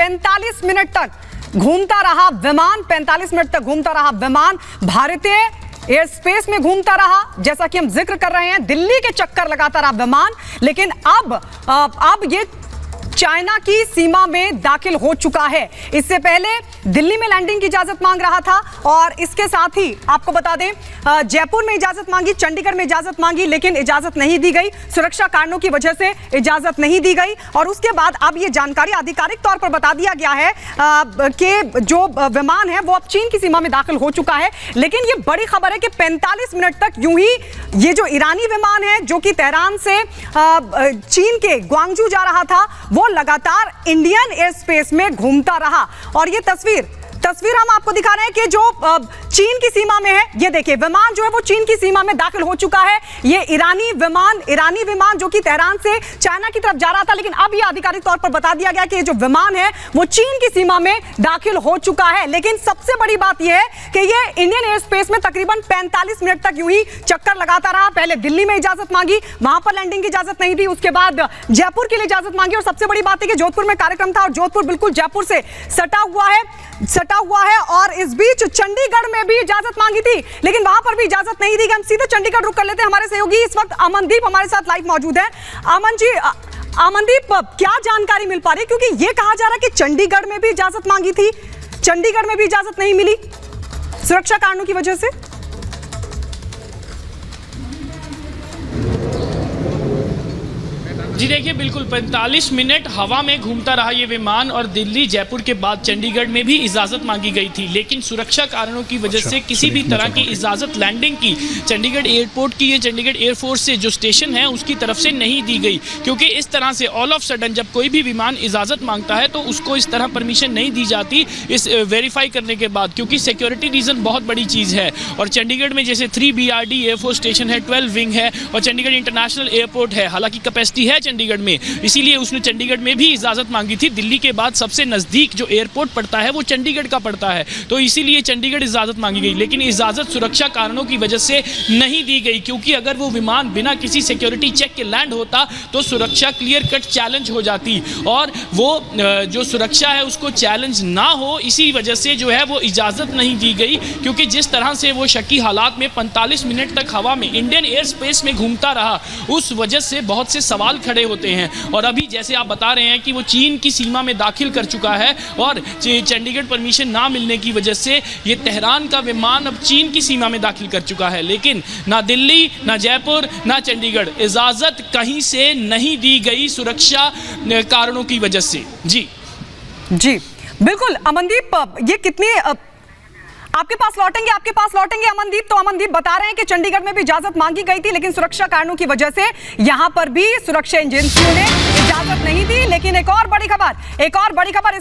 45 minute तक घूमता रहा विमान, 45 मिनट तक घूमता रहा विमान, भारतीय एयर स्पेस में घूमता रहा। जैसा कि हम जिक्र कर रहे हैं, दिल्ली के चक्कर लगाता रहा विमान, लेकिन अब ये चाइना की सीमा में दाखिल हो चुका है। इससे पहले दिल्ली में लैंडिंग की इजाजत मांग रहा था और इसके साथ ही आपको बता दें, जयपुर में इजाजत मांगी, चंडीगढ़ में इजाजत मांगी, लेकिन इजाजत नहीं दी गई। सुरक्षा कारणों की वजह से इजाजत नहीं दी गई। और उसके बाद अब ये जानकारी आधिकारिक तौर पर बता दिया गया है कि जो विमान है वो अब चीन की सीमा में दाखिल हो चुका है। लेकिन ये बड़ी खबर है कि 45 मिनट तक यूं ही ये जो ईरानी विमान है जो कि तेहरान से चीन के ग्वांगजू जा रहा था, वो लगातार इंडियन एयर स्पेस में घूमता रहा। और ये तस्वीर हम आपको दिखा रहे हैं कि जो चीन की सीमा में है, ये देखिए विमान जो है वो चीन की सीमा में दाखिल हो चुका है। ये ईरानी विमान जो कि तेहरान से चाइना की तरफ जा रहा था, लेकिन अब ये आधिकारिक तौर पर बता दिया गया कि ये जो विमान है वो चीन की सीमा में दाखिल हो चुका है। लेकिन सबसे बड़ी बात यह है कि ये इंडियन एयर स्पेस में तकरीबन 45 मिनट तक यूं ही चक्कर लगाता रहा। पहले दिल्ली में इजाजत मांगी, वहां पर लैंडिंग की इजाजत नहीं दी, उसके बाद जयपुर के लिए इजाजत मांगी। और सबसे बड़ी बात है कि जोधपुर में कार्यक्रम था और जोधपुर बिल्कुल जयपुर से सटा हुआ है। और इस बीच चंडीगढ़ में भी इजाजत मांगी थी, लेकिन वहां पर भी इजाजत नहीं दी गई। हम सीधे चंडीगढ़ रुक कर लेते हैं। हमारे सहयोगी इस वक्त अमनदीप हमारे साथ लाइव मौजूद है। अमनदीप, क्या जानकारी मिल पा रही है? क्योंकि ये कहा जा रहा है कि चंडीगढ़ में भी इजाजत मांगी थी, चंडीगढ़ में भी इजाजत नहीं मिली सुरक्षा कारणों की वजह से। जी देखिए, बिल्कुल 45 मिनट हवा में घूमता रहा ये विमान और दिल्ली जयपुर के बाद चंडीगढ़ में भी इजाज़त मांगी गई थी, लेकिन सुरक्षा कारणों की वजह से किसी भी तरह की इजाज़त लैंडिंग की चंडीगढ़ एयरपोर्ट की, ये चंडीगढ़ एयरफोर्स से जो स्टेशन है उसकी तरफ से नहीं दी गई। क्योंकि इस तरह से ऑल ऑफ सडन जब कोई भी विमान इजाज़त मांगता है तो उसको इस तरह परमिशन नहीं दी जाती इस वेरीफाई करने के बाद, क्योंकि सिक्योरिटी रीज़न बहुत बड़ी चीज़ है। और चंडीगढ़ में जैसे 3 BRD एयरफोर्स स्टेशन है, 12 विंग है और चंडीगढ़ इंटरनेशनल एयरपोर्ट है, हालांकि कैपेसिटी है चंडीगढ़ में, इसीलिए उसने चंडीगढ़ में भी इजाजत मांगी थी। दिल्ली के बाद सबसे नजदीक जो एयरपोर्ट पड़ता है वो चंडीगढ़ का पड़ता है, तो इसीलिए चंडीगढ़ इजाजत मांगी गई। लेकिन इजाजत सुरक्षा कारणों की वजह से नहीं दी गई, क्योंकि अगर वो विमान बिना किसी सिक्योरिटी चेक के लैंड होता तो सुरक्षा क्लियर कट चैलेंज हो जाती, और वो जो सुरक्षा है उसको चैलेंज ना हो, इसी वजह से जो है वो इजाजत नहीं दी गई। क्योंकि जिस तरह से वो शकी हालात में 45 मिनट तक हवा में इंडियन एयर स्पेस में घूमता रहा, उस वजह से बहुत से सवाल खड़े होते हैं। और अभी जैसे आप बता रहे हैं कि वो चीन की सीमा में दाखिल कर चुका है और चंडीगढ़ परमिशन ना मिलने की वजह से ये तेहरान का विमान अब चीन की सीमा में दाखिल कर चुका है। लेकिन ना दिल्ली, ना जयपुर, ना चंडीगढ़ इजाजत कहीं से नहीं दी गई सुरक्षा कारणों की वजह से। जी बिल्कुल अमनदीप, ये कितनी आपके पास लौटेंगे अमनदीप। तो अमनदीप बता रहे हैं कि चंडीगढ़ में भी इजाजत मांगी गई थी, लेकिन सुरक्षा कारणों की वजह से यहां पर भी सुरक्षा एजेंसियों ने इजाजत नहीं दी। लेकिन एक और बड़ी खबर